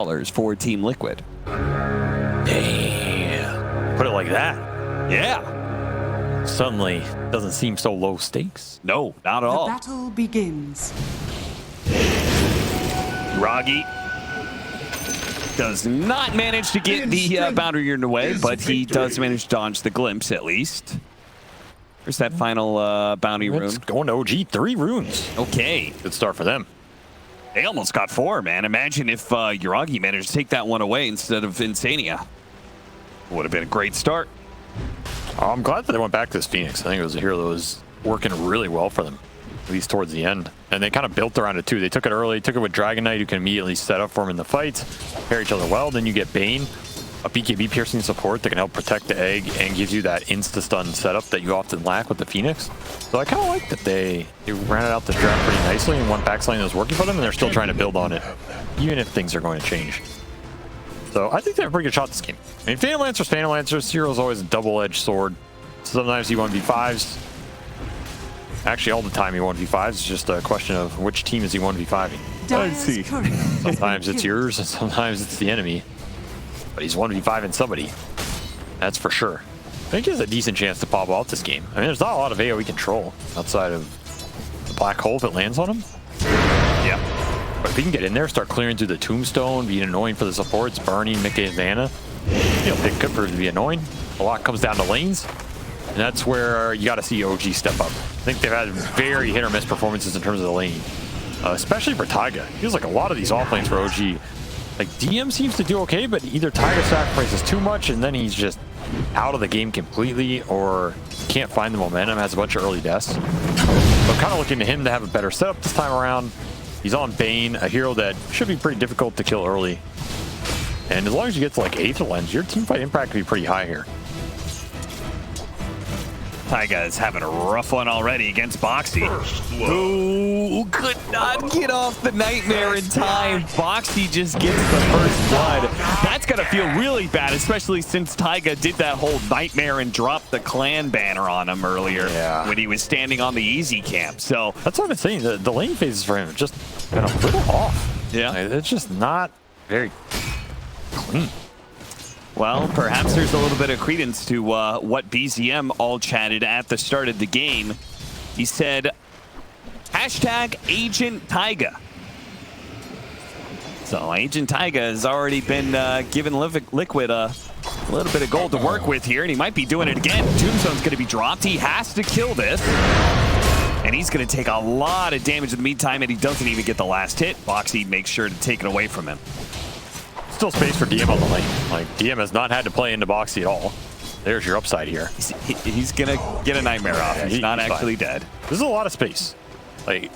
$100 for Team Liquid. Damn. Put it like that. Yeah. Suddenly, doesn't seem so low stakes. No, not at all. The battle begins. Ragi does not manage to get the boundary in the way, but he does manage to dodge the glimpse at least. There's that final bounty rune. It's going to OG, 3 runes. Okay. Good start for them. They almost got 4, man. Imagine if Yuragi managed to take that one away instead of Insania. Would have been a great start. I'm glad that they went back to this Phoenix. I think it was a hero that was working really well for them, at least towards the end. And they kind of built around it too. They took it early, took it with Dragon Knight, who can immediately set up for him in the fight, pair each other well. Then you get Bane, a BKB piercing support that can help protect the egg and gives you that insta-stun setup that you often lack with the Phoenix. So I kind of like that they ran it out the draft pretty nicely, and one backline that was working for them, and they're still trying to build on it, even if things are going to change. So I think they have a pretty good shot this game. I mean, Phantom Lancers, Hero's always a double-edged sword. Sometimes he 1v5s. Actually, all the time he 1v5s. It's just a question of which team is he 1v5ing. I see. Sometimes it's yours, and sometimes it's the enemy. But he's 1v5ing somebody. That's for sure. I think he has a decent chance to pop off this game. I mean, there's not a lot of AoE control outside of the black hole if it lands on him. Yeah. But if he can get in there, start clearing through the tombstone, being annoying for the supports, Bernie, miCKe, and Anna, you know, it could prove to be annoying. A lot comes down to lanes, and that's where you got to see OG step up. I think they've had very hit or miss performances in terms of the lane, especially for Taiga. Feels like a lot of these off lanes for OG, like DM seems to do okay, but either Taiga sacrifices too much and then he's just out of the game completely, or can't find the momentum, has a bunch of early deaths. So I'm kind of looking to him to have a better setup this time around. He's on Bane, a hero that should be pretty difficult to kill early. And as long as you get to like 8th lens, your teamfight impact can be pretty high here. Taiga is having a rough one already against Boxy, who could not get off the nightmare in time. Boxy just gets the first blood. That's gonna feel really bad, especially since Taiga did that whole nightmare and dropped the clan banner on him earlier when he was standing on the easy camp. So that's what I'm saying. The lane phases for him have just been a little off. Yeah, like, it's just not very clean. Well, perhaps there's a little bit of credence to what BZM all chatted at the start of the game. He said, hashtag Agent Taiga. So Agent Taiga has already been giving Liquid a little bit of gold to work with here, and he might be doing it again. Tombstone's going to be dropped. He has to kill this. And he's going to take a lot of damage in the meantime, and he doesn't even get the last hit. Boxy makes sure to take it away from him. Still space for DM on the lane. Like, DM has not had to play into Boxy at all. There's your upside here. He's gonna get a nightmare off. Yeah, he's not actually dead. This is a lot of space. Like,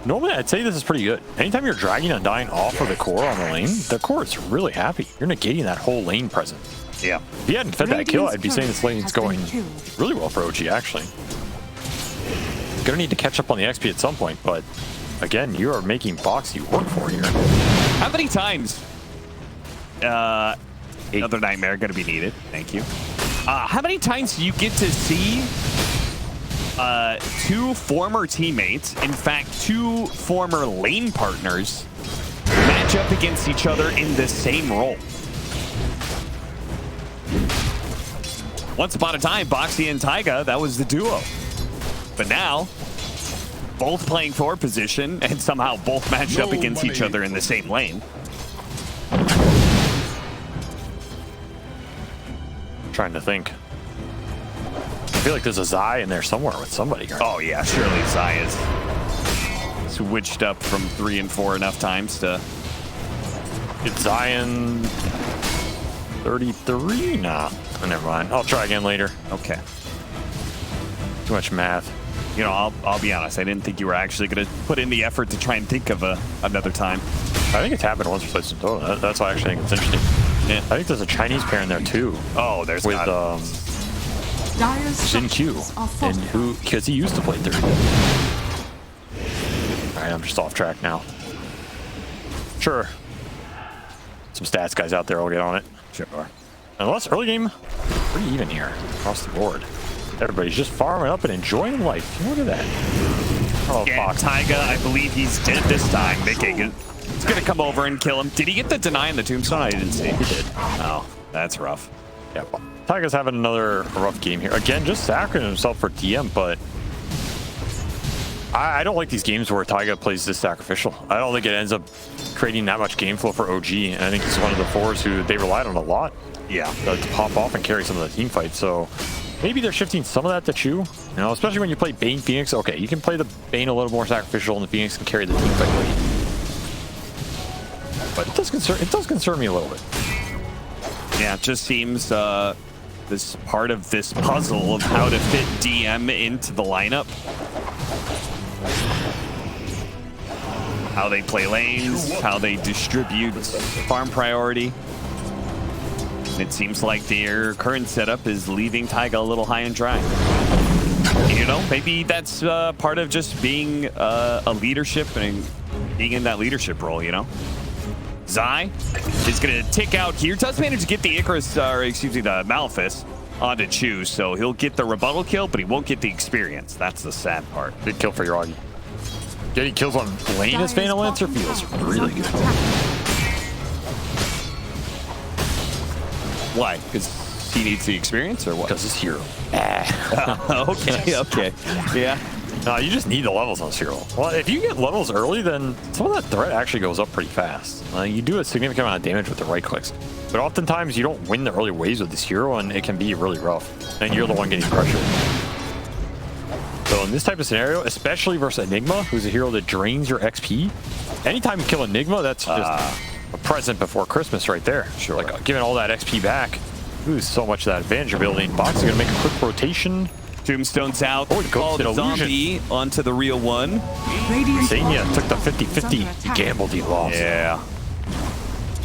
normally I'd say this is pretty good. Anytime you're dragging and dying off of the core on the lane, the core is really happy. You're negating that whole lane presence. Yeah. If he hadn't fed that kill, I'd be saying this lane's going really well for OG, actually. Gonna need to catch up on the XP at some point, but again, you are making Boxy work for here. How many times? Another nightmare going to be needed. Thank you. How many times do you get to see 2 former teammates, in fact, 2 former lane partners, match up against each other in the same role? Once upon a time, Boxy and Taiga, that was the duo. But now, both playing forward position and somehow both matched up against each other in the same lane. Trying to think. I feel like there's a Zai in there somewhere with somebody. Oh yeah, surely Zai is switched up from 3 and 4 enough times to get Zion 33? Nah, oh, never mind. I'll try again later. Okay. Too much math. You know, I'll be honest. I didn't think you were actually going to put in the effort to try and think of another time. I think it's happened once or twice in total. That's why I actually think it's interesting. Yeah. I think there's a Chinese pair in there too. Oh, there's with Xin Q, and who, because he used to play 30. All right, I'm just off track now. Sure. Some stats guys out there will get on it. Sure. Unless early game, pretty even here across the board. Everybody's just farming up and enjoying life. Look at that. Oh, yeah, Taiga, I believe he's dead this time. miCKe Chu's gonna come over and kill him. Did he get the deny in the tombstone? I didn't see. He did. Oh, that's rough. Yeah, Taiga's having another rough game here. Again, just sacrificing himself for DM, but I don't like these games where Taiga plays this sacrificial. I don't think it ends up creating that much game flow for OG, and I think he's one of the fours who they relied on a lot. Yeah, to pop off and carry some of the team fights. So maybe they're shifting some of that to Chu. You know, especially when you play Bane Phoenix. Okay, you can play the Bane a little more sacrificial, and the Phoenix can carry the team fight late. But it does concern me a little bit. Yeah, it just seems this part of this puzzle of how to fit DM into the lineup. How they play lanes, how they distribute farm priority. It seems like their current setup is leaving Taiga a little high and dry. You know, maybe that's part of just being a leadership and being in that leadership role, you know? Zai is going to tick out here. Does manage to get the Icarus, or excuse me, the Malefice onto Chu, so he'll get the rebuttal kill, but he won't get the experience. That's the sad part. Big kill for Yuragi. Getting kills on lane as Phantom Lancer feels really good. Why? Because he needs the experience, or what? Because he's hero. Okay. Yeah. No, you just need the levels on this hero. Well, if you get levels early, then some of that threat actually goes up pretty fast. You do a significant amount of damage with the right clicks. But oftentimes, you don't win the early waves with this hero, and it can be really rough. And you're the one getting pressured. So in this type of scenario, especially versus Enigma, who's a hero that drains your XP, anytime you kill Enigma, that's just a present before Christmas right there. Sure. Like giving all that XP back, lose so much of that advantage you're building. Box is going to make a quick rotation. Tombstone's out. Oh, Called the zombie onto the real one. Sanya took the 50-50. He gambled, he lost. Yeah.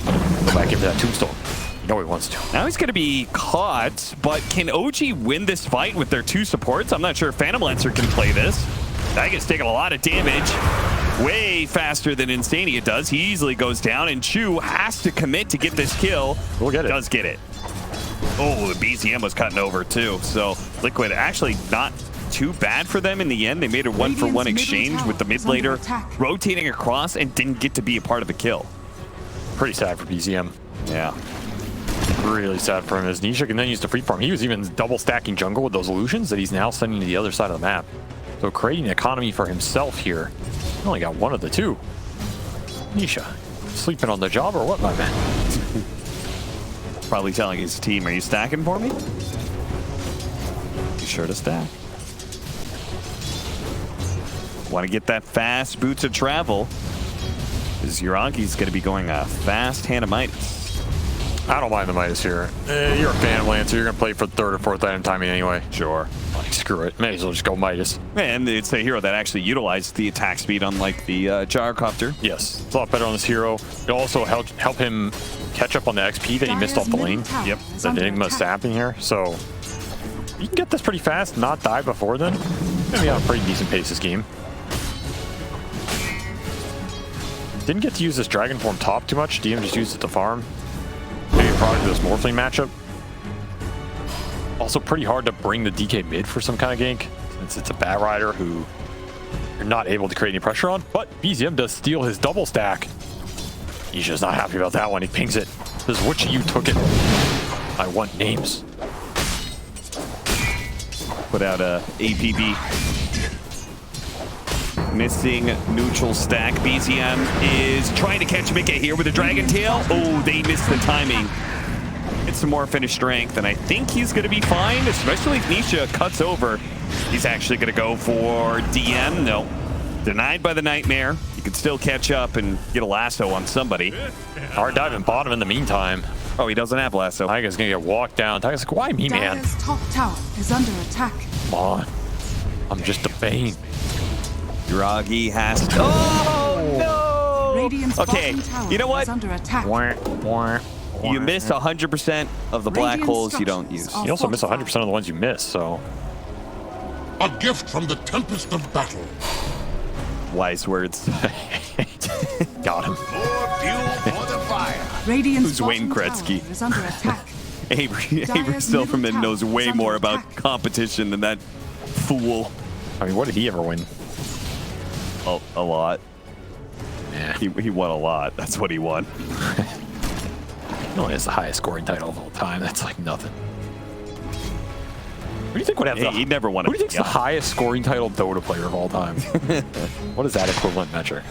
Go back into that tombstone. You know he wants to. Now he's going to be caught, but can OG win this fight with their two supports? I'm not sure if Phantom Lancer can play this. Taiga's taking a lot of damage. Way faster than Insania does. He easily goes down, and Chu has to commit to get this kill. We'll get it. Does get it. Oh, the BZM was cutting over too. So Liquid actually not too bad for them in the end. They made a 1-for-1 exchange with the mid laner rotating across and didn't get to be a part of the kill. Pretty sad for BZM. Yeah. Really sad for him as Nisha can then use the free farm. He was even double stacking jungle with those illusions that he's now sending to the other side of the map. So creating economy for himself here. He only got one of the two. Nisha, sleeping on the job or what, my man? Probably telling his team, are you stacking for me? Be sure to stack. Want to get that fast boots of travel. Because Yuragi's going to be going a fast hand of Midas. I don't mind the Midas here. You're a Phantom Lancer. You're going to play for third or fourth item timing anyway. Sure. Like, screw it. May as well just go Midas. And it's a hero that actually utilized the attack speed, unlike the Gyrocopter. Yes. It's a lot better on this hero. It'll also help him catch up on the XP that he missed off the lane. Yep. That Enigma sapping here. So you can get this pretty fast, not die before then. Gonna be on a pretty decent pace this game. Didn't get to use this Dragon Form top too much. DM just used it to farm. Maybe a product of this Morphling matchup. Also pretty hard to bring the DK mid for some kind of gank, since it's a Bat Rider who you're not able to create any pressure on. But BZM does steal his double stack. He's just not happy about that one. He pings it. Says, which of you took it? I want names. Put out a APB. Missing neutral stack. BZM is trying to catch miCKe here with a Dragon Tail. Oh, they missed the timing. Get some more finish strength, and I think he's going to be fine, especially if Nisha cuts over. He's actually going to go for DM. No. Denied by the Nightmare. You can still catch up and get a lasso on somebody. Hard diving bottom in the meantime. Oh, he doesn't have lasso. Taiga's going to get walked down. Taiga's like, why me, man? Dire's top tower is under attack. Come on. I'm just a Bane. Yuragi has to... Oh, no! Radiant's okay, bottom tower you know what? is under attack. You miss 100% of the black holes you don't use. You also miss 100% of the ones you miss, so... A gift from the tempest of battle. Wise words. Got him. More fuel for the fire. Radiant's Who's Wayne bottom Gretzky? tower is under attack. Avery Silverman knows way more about competition than that fool. I mean, what did he ever win? A lot. Man. Nah. He won a lot. That's what he won. He only has the highest scoring title of all time. That's like nothing. Who do you think would have He never won Who do you it. think's the highest scoring title Dota player of all time? What is that equivalent metric?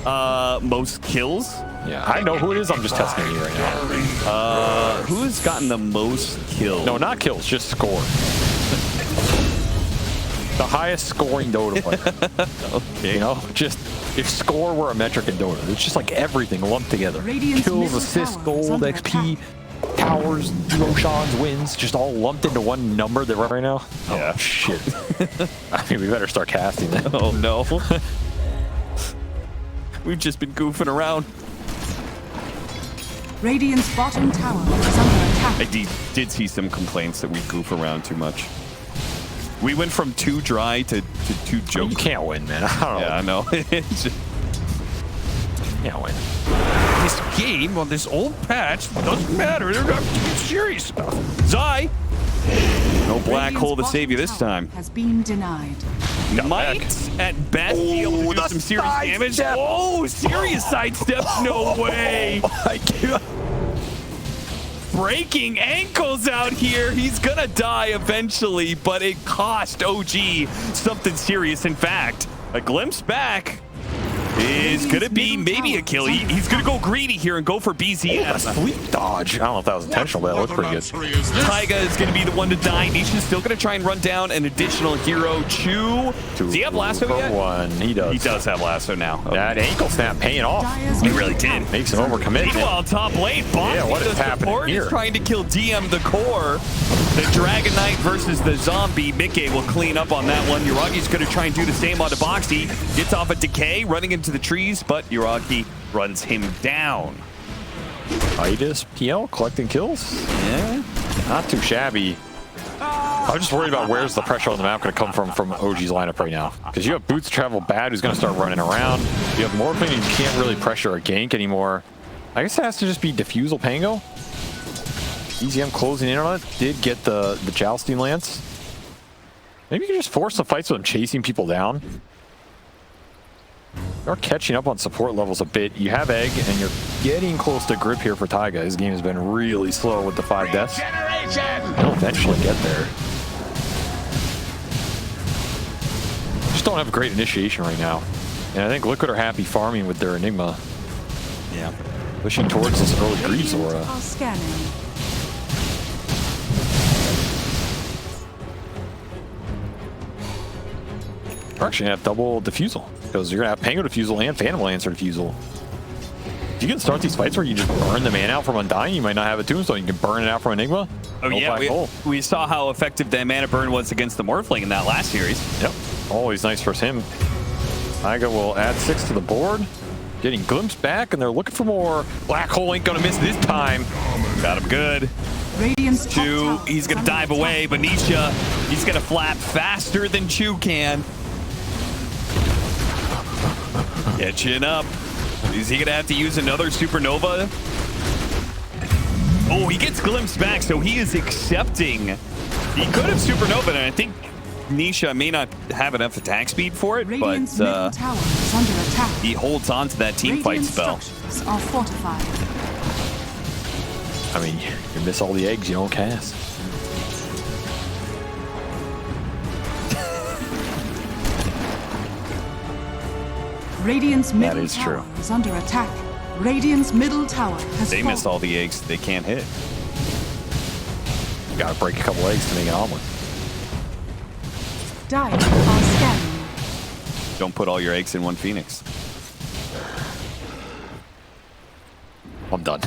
Most kills. Yeah, I know who it is. I'm just testing you right now. Who's gotten the most kills? No, not kills, just score. The highest scoring Dota player. Okay. You know, just if score were a metric in Dota, it's just like everything lumped together. Radiant's Kills, middle assists, tower is gold, under XP, towers, Roshan's wins, just all lumped into one number that we're right now. Yeah. Oh, shit. I mean, we better start casting that. Oh no. We've just been goofing around. Radiant's bottom tower is under attack. I did see some complaints that we goof around too much. We went from too dry to too You joke. can't win, man. I don't know. Yeah, I know. It's just- You can't win. this game on this old patch doesn't matter. They're not too serious enough. Zai! No black Radiant's hole to save you bottom this tower time. Has been denied. Might at best be able to do some serious damage. sidestep. Oh, serious sidesteps? No way. I can't. Breaking ankles out here. He's gonna die eventually, but it cost OG something serious. In fact, a glimpse back is gonna be maybe a kill. He's gonna go greedy here and go for BZM. Sleep dodge. I don't know if that was intentional, but that looked pretty good. Luxury is this? Taiga is going to be the one to die. Nisha's still going to try and run down an additional hero. Chu. Does he have lasso for yet? one. He does. He does have lasso now. That ankle snap paying off. Dire's He middle really did. tower Makes is him under overcommit. attack. Meanwhile, top lane, Boxy, Yeah, what is the happening support here? is trying to kill DM the core. The Dragon Knight versus the zombie. miCKe will clean up on that one. Yuragi's going to try and do the same onto Boxy. Gets off a decay, running into the trees, but Yuragi runs him down. Titus PL collecting kills. Yeah. Not too shabby. I'm just worried about where's the pressure on the map going to come from OG's lineup right now. Because you have Boots Travel Bad, who's going to start running around. You have Morphling, you can't really pressure a gank anymore. I guess it has to just be Diffusal Pango. EZM closing in on it. Did get the Jousting Lance. Maybe you can just force the fights with him chasing people down. You're catching up on support levels a bit. You have Egg, and you're getting close to grip here for Taiga. His game has been really slow with the 5 deaths. He'll eventually get there. Just don't have a great initiation right now. And I think Liquid are happy farming with their Enigma. Yeah. Pushing towards this early Greaves Radiant aura. are scanning. You're actually going to have double Diffusal. Because you're going to have Pango Diffusal and Phantom Lancer Diffusal. If you can start these fights where you just burn the mana out from Undying, you might not have a Tombstone. You can burn it out from Enigma. Oh, No yeah. black hole. We saw how effective that mana burn was against the Morphling in that last series. Yep. Always nice for him. Taiga will add 6 to the board. Getting Glimpse back, and they're looking for more. Black Hole ain't gonna miss this time. Got him good. Radiant's top Chu, tower he's is gonna under dive attack. away, but Nisha, he's gonna flap faster than Chu can. Catching up. Is he gonna have to use another Supernova? Oh, he gets glimpsed back, so he is accepting. He could have Supernova, and I think Nisha may not have enough attack speed for it, Radiant's but middle tower is under attack. he holds on to that team fight Radiant spell. structures are fortified. I mean, you miss all the eggs, you don't cast. Radiant's middle is tower true. is under attack. Radiant's middle tower has They fallen. missed all the eggs they can't hit. Gotta break a couple eggs to make an omelet. Dire are scanning. Don't put all your eggs in one Phoenix. I'm done.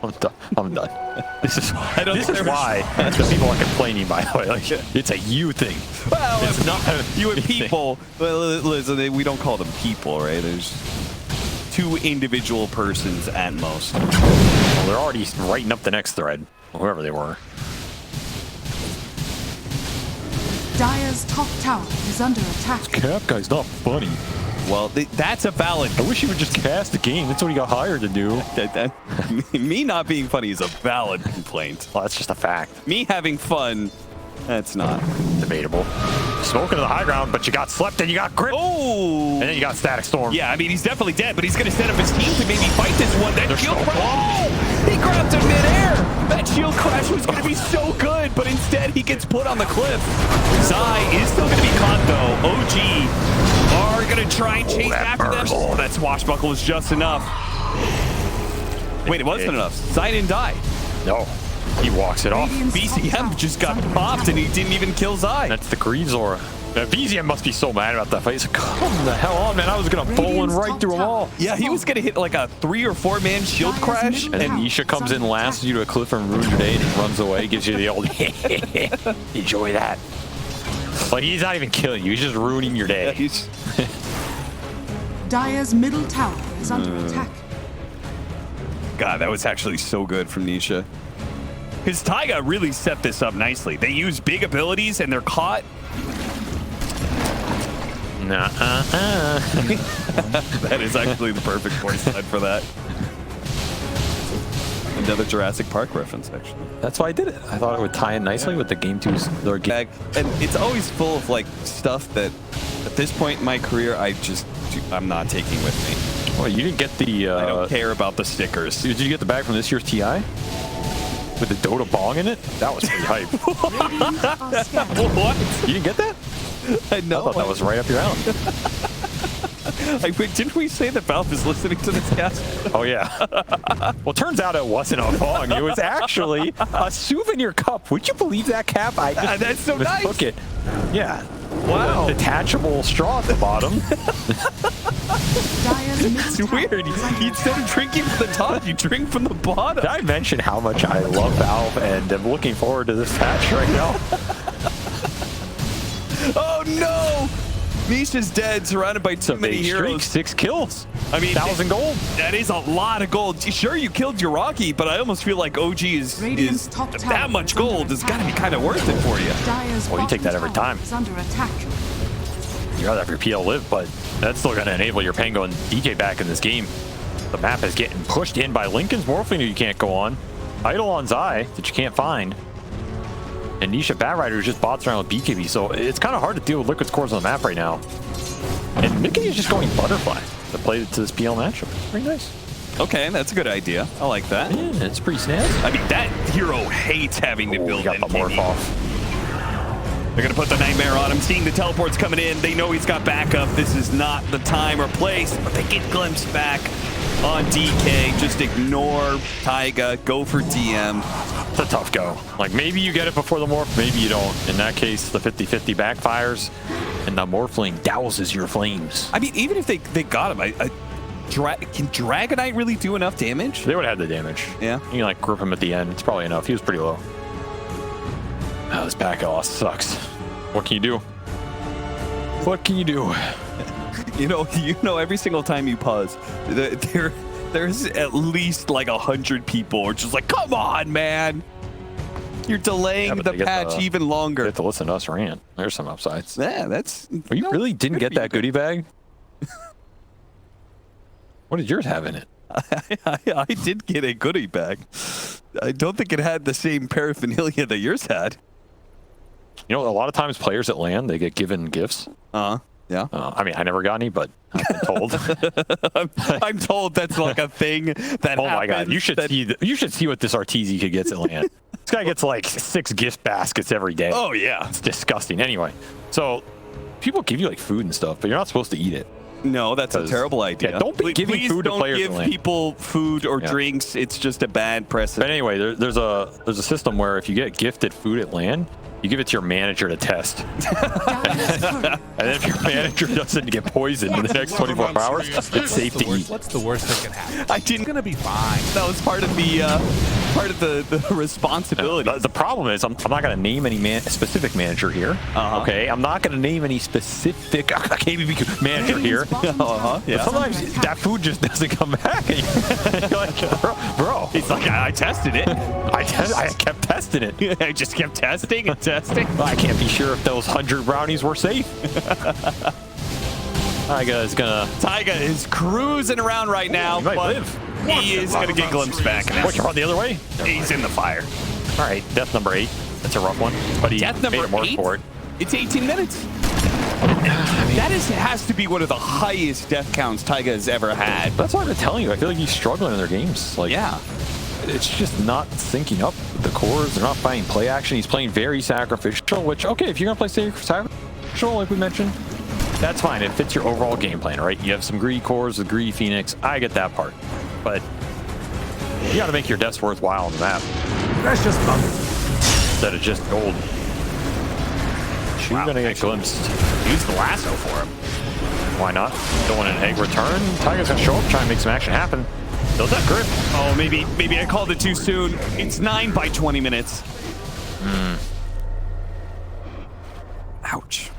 I'm done. I'm done. This is don't think why the people are complaining, by the way. Like, it's a you thing. Well, It's not a you and me thing. people. Well, listen, we don't call them people, right? There's 2 individual persons at most. Well, they're already writing up the next thread, whoever they were. Dire's top tower is under attack. Cap guy's not funny. Well, that's a valid. I wish he would just cast the game. That's what he got hired to do. Me not being funny is a valid complaint. Well, that's just a fact. Me having fun, that's not. Debatable. Smoking to the high ground, but you got slept and you got grip. Oh! And then you got Static Storm. Yeah, I mean, he's definitely dead, but he's going to set up his team to maybe fight this one. Then shield crash. Oh, he grabbed him midair. That shield crash was going to be so good, but instead he gets put on the cliff. Zai is still going to be caught, though. OG are going to try and chase after them. Oh, that swashbuckle is just enough. Wait, it wasn't enough. Zai didn't die. No, he walks it off. BCM just got popped, and he didn't even kill Zai. That's the Greaves aura. BZM must be so mad about that fight. He's like, come the hell on, man. I was going to bowl right through them all. Yeah, he was going to hit like a 3 or 4 man shield crash. And then Nisha comes in, laughs you to a cliff and ruins your day and runs away. Gives you the old, enjoy that. Like, he's not even killing you. He's just ruining your day. Yeah, Dire's middle tower is under attack. God, that was actually so good from Nisha. Because Taiga really set this up nicely. They use big abilities and they're caught. That is actually the perfect voice line for that. Another Jurassic Park reference, actually. That's why I did it. I thought it would tie in nicely with the game 2's And it's always full of like stuff that at this point in my career, I'm not taking with me. Well, you didn't get the... I don't care about the stickers. Did you get the bag from this year's TI? With the Dota bong in it? That was pretty hype. What? You didn't get that? I know. I thought that was right up your alley. Wait, didn't we say that Valve is listening to this cast? Oh, yeah. Well, turns out it wasn't a bong. It was actually a souvenir cup. Would you believe that, Cap? I just That's so nice. mistook it. Yeah. Wow. Detachable straw at the bottom. It's weird. Instead of drinking from the top, you drink from the bottom. Did I mention how much I love Valve and am looking forward to this patch right now? Oh no! Nisha's dead, surrounded by too many heroes. 6 kills. I mean, 1,000 gold. That is a lot of gold. Sure, you killed your Rocky, but I almost feel like OG is that much gold has got to be kind of worth it for you. Well, you take that every time. You'd rather have your PL live, but that's still going to enable your Pango and DJ back in this game. The map is getting pushed in by Lincoln's Morphling, who you can't go on. Idle on Zai, that you can't find. And Nisha Batrider just bots around with BKB, so it's kind of hard to deal with Liquid's cores on the map right now. And miCKe is just going Butterfly to play to this PL matchup. It's pretty nice. Okay, that's a good idea. I like that. Yeah, it's pretty snazzy. I mean, that hero hates having to build got the morph off. They're going to put the Nightmare on him, seeing the teleports coming in. They know he's got backup. This is not the time or place, but they get glimpsed back on DK. Just ignore Taiga, go for DM. It's a tough go. Like, maybe you get it before the morph, maybe you don't. In that case, the 50-50 backfires, and the Morphling douses your flames. I mean, even if they got him, can Dragonite really do enough damage? They would have had the damage. Yeah. You can, like, group him at the end. It's probably enough. He was pretty low. Oh, this back loss sucks. What can you do? What can you do? You know, every single time you pause, there's at least like 100 people who are just like, come on, man. You're delaying the patch even longer. You have to listen to us rant. There's some upsides. Yeah, that's... Well, you really didn't get that goodie bag? What did yours have in it? I did get a goodie bag. I don't think it had the same paraphernalia that yours had. You know, a lot of times players at LAN, they get given gifts. Yeah. I mean, I never got any, but I've been told. I'm told that's like a thing that Oh my god, you should see what this Arteezy kid gets at LAN. This guy gets like 6 gift baskets every day. Oh yeah. It's disgusting. Anyway, so people give you like food and stuff, but you're not supposed to eat it. No, that's a terrible idea. Yeah, don't be giving food to players. Please don't give people food or drinks. It's just a bad precedent. But anyway, there's a system where if you get gifted food at LAN, you give it to your manager to test. And then if your manager doesn't get poisoned in the next 24 hours, it's safe to eat. What's the worst that can happen? It's gonna be fine. That was part of the responsibility. The problem is I'm not going to name any specific manager here. Okay, I'm not going to name any specific KBB manager here. Yeah. But sometimes that food just doesn't come back. And you're like, bro. It's like I tested it. I kept testing it. I just kept testing and testing. I can't be sure if those 100 brownies were safe. Taiga is cruising around right now, he might but live. he is going to get glimpsed back. What, you're on the other way? He's in the fire. All right, death number 8. That's a rough one, but he Death made number him work 8? for it. It's 18 minutes. has to be one of the highest death counts Taiga has ever had. That's what I'm telling you. I feel like he's struggling in their games. Like, Yeah. it's just not syncing up with the cores. They're not finding play action. He's playing very sacrificial, which, okay, if you're going to play sacrificial, like we mentioned, that's fine. It fits your overall game plan, right? You have some greedy cores with greedy Phoenix. I get that part. But you got to make your deaths worthwhile on the map. That's just fun. Instead of just gold. She's going to get glimpsed. Use the lasso for him. Why not? Don't want an egg return. Tiger's going to show up, try and make some action happen. Does that grip? Oh, maybe I called it too soon. It's 9 by 20 minutes. Ouch.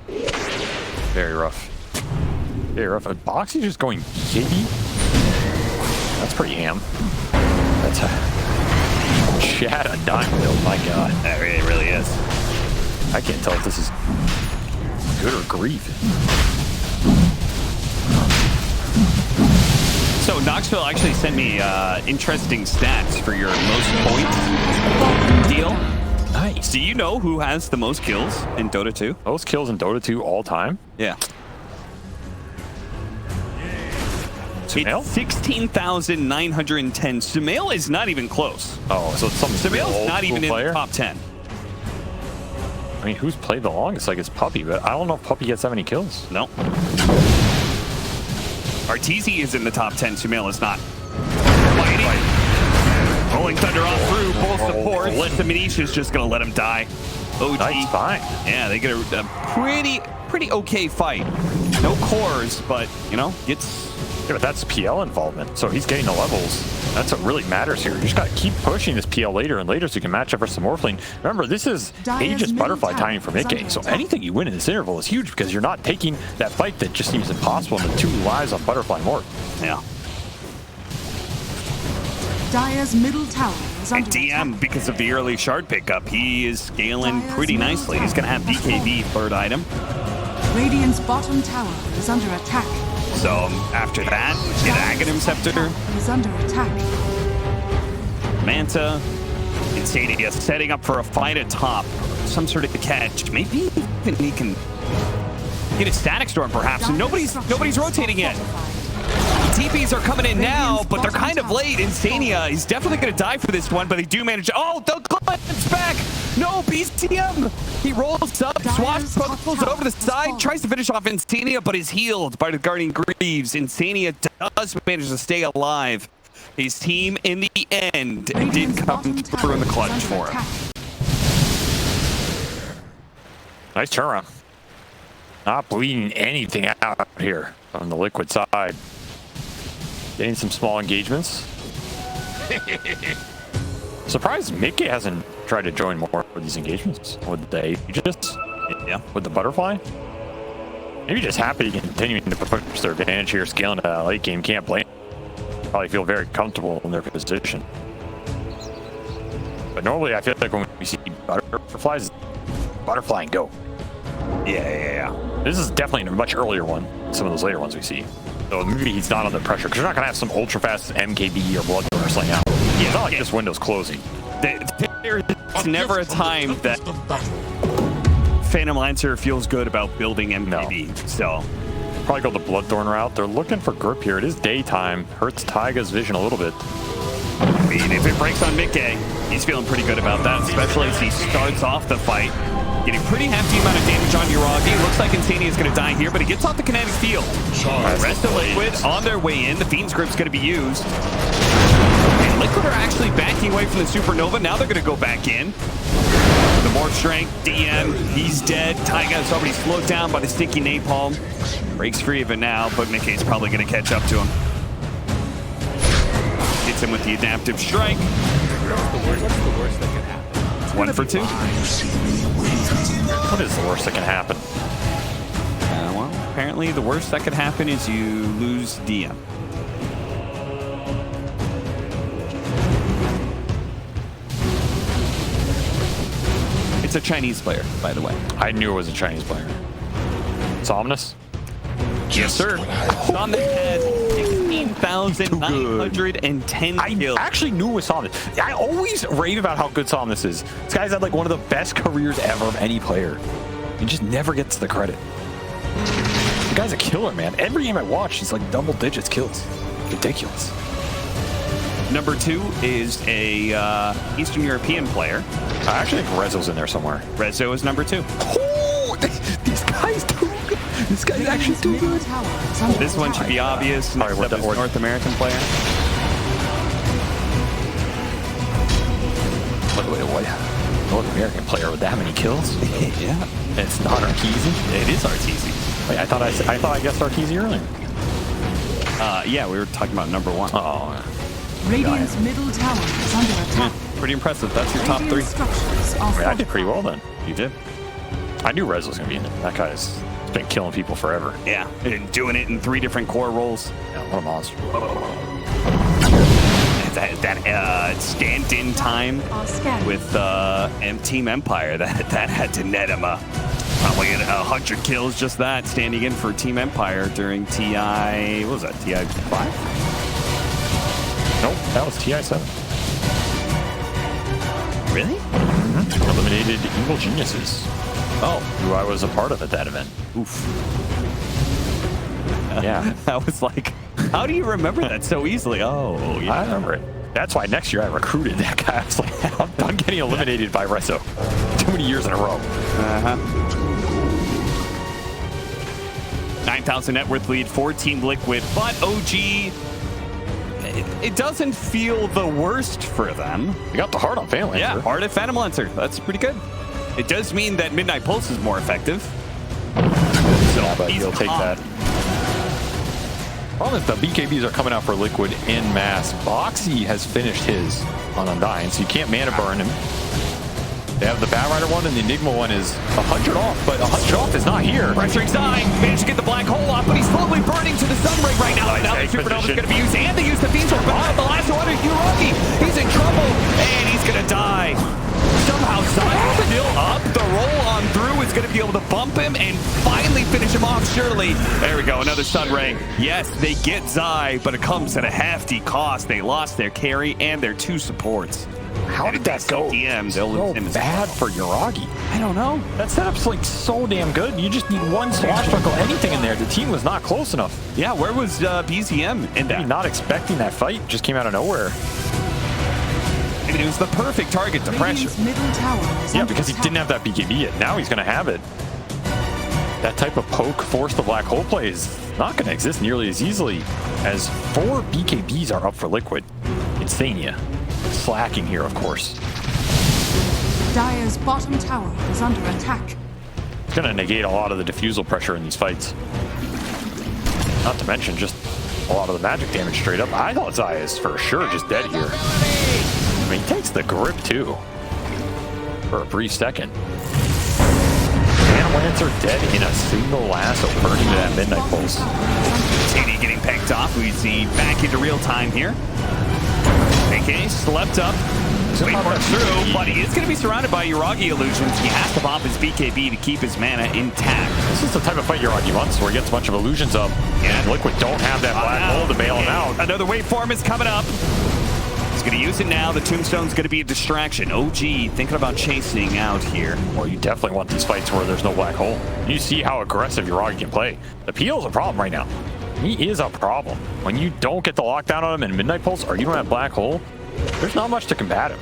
Very rough. Very rough. Boxy just going kitty. That's pretty ham. That's a Chad a dime build. My God. That really is. I can't tell if this is good or grief. So Knoxville actually sent me interesting stats for your most points deal. Nice. Do you know who has the most kills in Dota 2? Most kills in Dota 2 all time? Yeah. Sumail? It's 16,910. Sumail is not even close. Oh, so it's some Sumail's not even player? in the top 10. I mean, who's played the longest? Like, it's Puppy, but I don't know if Puppy gets that many kills. No. Arteezy is in the top 10. Sumail is not. Rolling Thunder on through, full support. The Manish is just going to let him die. OG. Nice, fine. Yeah, they get a pretty okay fight. No cores, but, you know, gets... Yeah, but that's PL involvement, so he's getting the levels. That's what really matters here. You just got to keep pushing this PL later and later so you can match up for some Morphling. Remember, this is Aegis Butterfly timing for miCKe, so anything you win in this interval is huge because you're not taking that fight that just seems impossible in the 2 lives on Butterfly Morph. Yeah. Dire's middle tower is And under DM, attack. because of the early shard pickup, he is scaling pretty nicely. He's going to have BKB third item. Radiant's bottom tower is under attack. So after that, get Aghanim Scepter, Is under attack. Manta, Insania setting up for a fight at top. Some sort of catch. Maybe even he can get a Static Storm perhaps. And nobody's rotating yet. TPs are coming in now, but they're kind of late. Insania is definitely going to die for this one, but they do manage. Oh, the glimpse back. No, BCM. He rolls up, swashbuckles over the side, tries to finish off Insania, but is healed by the Guardian Greaves. Insania does manage to stay alive. His team, in the end, did come through in the clutch for him. Nice turnaround. Not bleeding anything out here on the Liquid side. Getting some small engagements. Surprised miCKe hasn't tried to join more with these engagements. With the Aegis? Yeah. With the Butterfly? Maybe just happy continuing to push their advantage here, scaling to late game. Can't blame. Probably feel very comfortable in their position. But normally I feel like when we see butterflies, butterfly and go. Yeah. This is definitely a much earlier one than some of those later ones we see. So maybe he's not under pressure because you're not going to have some ultra fast MKB or blood wrestling out. Yeah, it's not like this window's closing. There's never a time that Phantom Lancer feels good about building MKB. No. So probably go the Bloodthorn route. They're looking for grip here. It is daytime. Hurts Taiga's vision a little bit. I mean, if it breaks on miCKe, he's feeling pretty good about that, especially as he starts off the fight. Getting pretty hefty amount of damage on Uragi. Looks like Insania is going to die here, but he gets off the kinetic field. Rest of Liquid on their way in. The Fiend's Grip's going to be used. And Liquid are actually backing away from the Supernova. Now they're going to go back in. The more strength, DM, he's dead. Taiga is already slowed down by the sticky napalm. Breaks free of it now, but miCKe's probably going to catch up to him. Hits him with the adaptive strike. What's the worst that can happen? 1 for 2. What is the worst that can happen? Well, apparently the worst that could happen is you lose DM. It's a Chinese player, by the way. I knew it was a Chinese player. Somnus? Yes, sir. On the head, 16,910 kills. I actually knew it was Somnus. I always rave about how good Somnus is. This guy's had like one of the best careers ever of any player. He just never gets the credit. The guy's a killer, man. Every game I watch, he's like double digits kills. Ridiculous. Number 2 is a Eastern European player. I actually think Rezo's in there somewhere. Rezo is number 2. Oh, this guy's too good. This guy's actually too good. This one should be obvious. Next up is North American player. What? North American player with that many kills? Yeah. It's not Arteezy? It is Arteezy. Wait, I thought I guessed Arteezy earlier. Yeah, we were talking about number 1. Oh. Radiant's middle tower is under attack. Pretty impressive. That's your top 3. Radiant structures are Wait, I did pretty well then. You did? I knew Rez was going to be in there. That guy's been killing people forever. Yeah. And doing it in 3 different core roles. Yeah, what a monster. That stand-in time are scattered. with Team Empire that had to net him probably 100 kills, just that, standing in for Team Empire during TI, what was that, TI 5? Nope, that was TI 7. Really? Mm-hmm. Eliminated Evil Geniuses. Oh, who I was a part of at that event. Oof. Yeah. I was like, how do you remember that so easily? Oh, yeah. I remember it. That's why next year I recruited that guy. I was like, I'm done getting eliminated by Rezo. Too many years in a row. 9,000 net worth lead for Team Liquid, but OG, it doesn't feel the worst for them. You got the heart on Phantom Lancer. Yeah, hard at Phantom Lancer. That's pretty good. It does mean that Midnight Pulse is more effective. So Yeah, but he'll take that. Problem is the BKBs are coming out for Liquid en masse. Boxy has finished his on Undying, so you can't mana burn him. They have the Batrider one, and the Enigma one is 100 off, but 100 off is not here. Pressuring's dying. Managed to get the black hole off, but he's slowly burning to the sun ray right now. Nice Now the egg Supernova's position. going to be used, and they use the Fiends for bottom. The last one is Yuragi. He's in trouble, and he's going to die. Somehow Zai still up. The roll on through is going to be able to bump him and finally finish him off, surely. There we go, another sun ray. Yes, they get Zai, but it comes at a hefty cost. They lost their carry and their 2 supports. How did that go? They'll lose So him as bad for Yuragi. I don't know. That setup's like so damn good. You just need one swashbuckle, anything in there. The team was not close enough. Yeah, where was BZM in Maybe that? not expecting that fight. Just came out of nowhere. And it was the perfect target to pressure. Radiant's middle tower is Yeah, under because he attack. didn't have that BKB yet. Now he's going to have it. That type of poke, force the black hole play is not going to exist nearly as easily as 4 BKBs are up for Liquid. Insania. Slacking here, of course. Dire's bottom tower is under attack. It's going to negate a lot of the diffusal pressure in these fights. Not to mention just a lot of the magic damage straight up. I thought Zaya is for sure just dead here. I mean, he takes the grip too. For a brief second. Phantom Lancer dead in a single lasso, burning to that Midnight Pulse. TD getting pecked off. We see back into real time here. miCKe slept up. Wait for it through, but he is going to be surrounded by Yuragi illusions. He has to pop his BKB to keep his mana intact. This is the type of fight Yuragi wants, where he gets a bunch of illusions up, and Liquid don't have that black hole to bail him out. Another waveform is coming up. He's going to use it now. The Tombstone's going to be a distraction. OG thinking about chasing out here. Well, you definitely want these fights where there's no black hole. You see how aggressive Yuragi can play. The PL is a problem right now. He is a problem. When you don't get the lockdown on him in Midnight Pulse, or you don't have black hole, there's not much to combat him.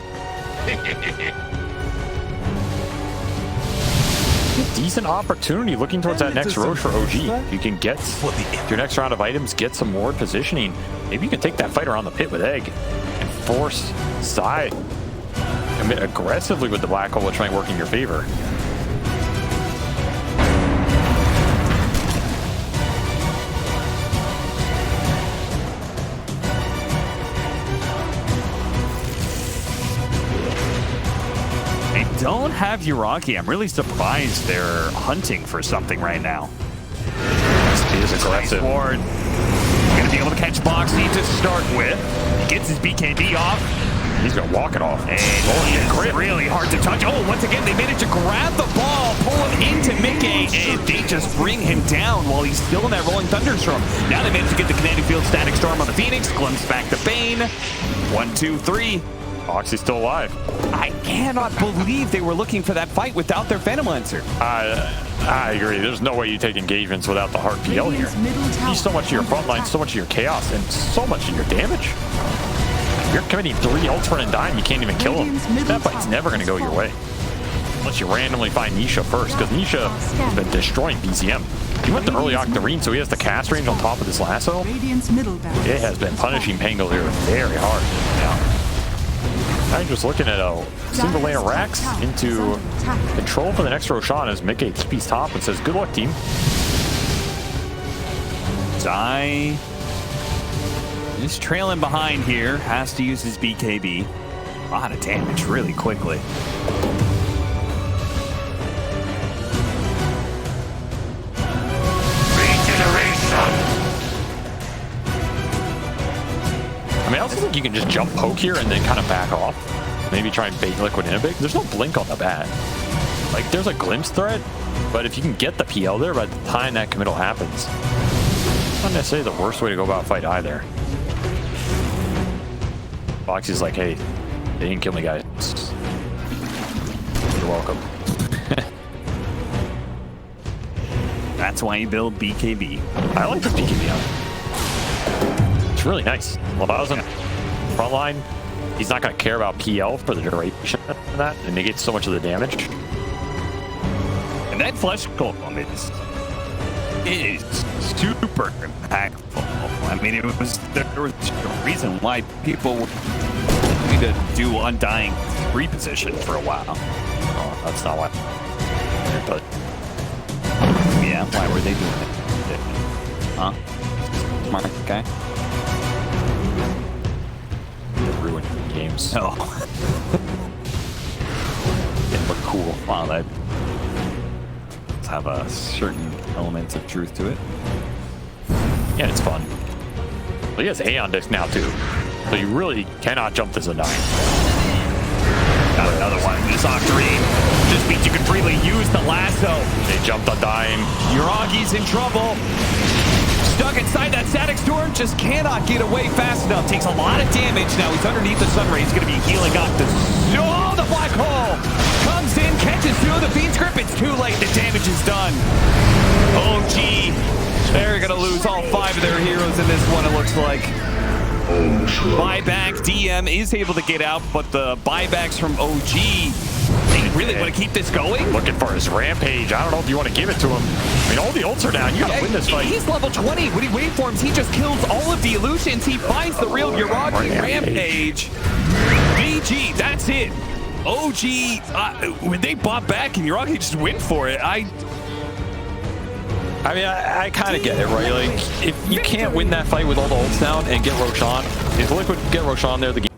Decent opportunity looking towards that next road for OG. You can get your next round of items, get some more positioning. Maybe you can take that fight around the pit with Egg and force Zai commit aggressively with the black hole, which might work in your favor. Don't have Yuragi. I'm really surprised they're hunting for something right now. He is aggressive. Nice ward. Gonna be able to catch Boxy to start with. He gets his BKB off. He's gonna walk it off. And it's really hard to touch. Oh, once again, they managed to grab the ball, pull him into miCKe, and they just bring him down while he's still in that Rolling Thunderstorm. Now they managed to get the Kinetic Field Static Storm on the Phoenix. Glimpse back to Bane. 1, 2, 3. Boxy's still alive. I cannot believe they were looking for that fight without their Venom Lancer. I agree. There's no way you take engagements without the hard PL here. Radiant's middle tower He's so much of your front line, so much of your chaos, and so much of your damage. You're committing 3 ults for an Undying, you can't even kill him. That fight's never going to go your way. Unless you randomly find Nisha first, because Nisha has been destroying BZM. He went to early Octarine, so he has the cast range on top of this lasso. Radiant's middle barracks It has been punishing Pangolier very hard. Yeah. I'm just looking at a single lane of racks into control for the next Roshan as miCKe speeds top and says, good luck, team. Zai is trailing behind here, has to use his BKB. A lot of damage really quickly. I mean, I also think you can just jump poke here and then kind of back off. Maybe try and bait Liquid Innovate. There's no blink on the bat. Like, there's a glimpse threat, but if you can get the PL there by the time that committal happens, it's not necessarily the worst way to go about a fight either. Boxy's like, hey, they didn't kill me, guys. You're welcome. That's why you build BKB. I like this BKB on. It's really nice. Allows him front line. He's not going to care about PL for the duration of that, and he gets so much of the damage. And that flesh golem is super impactful. I mean, there was a reason why people need to do Undying reposition for a while. Oh, that's not why. But yeah, why were they doing it? Huh? Smart guy. Ruin games. Oh. It looked cool. Wow, that does have a certain element of truth to it. Yeah, it's fun. But he has A on disc now too, so you really cannot jump this Undying. Got another one. This Octarine just means you can freely use the lasso. They jumped Undying. Yuragi's in trouble. Stuck inside that static storm, just cannot get away fast enough. Takes a lot of damage. Now he's underneath the sun ray. He's going to be healing up. Oh, the black hole comes in, catches through the Fiend's grip. It's too late. The damage is done. OG, they're going to lose all 5 of their heroes in this one, it looks like. Buyback, DM is able to get out, but the buybacks from OG, they really want to keep this going? Looking for his rampage. I don't know if you want to give it to him. I mean, all the ults are down. You got to win this fight. He's level 20. What he waveforms, he just kills all of the illusions. He finds the real Yuragi rampage. BG, that's it. OG, when they bought back and Yuragi just went for it, I mean, I kind of get it, right? Like, if you can't win that fight with all the ults down and get Roshan, if Liquid get Roshan there, the game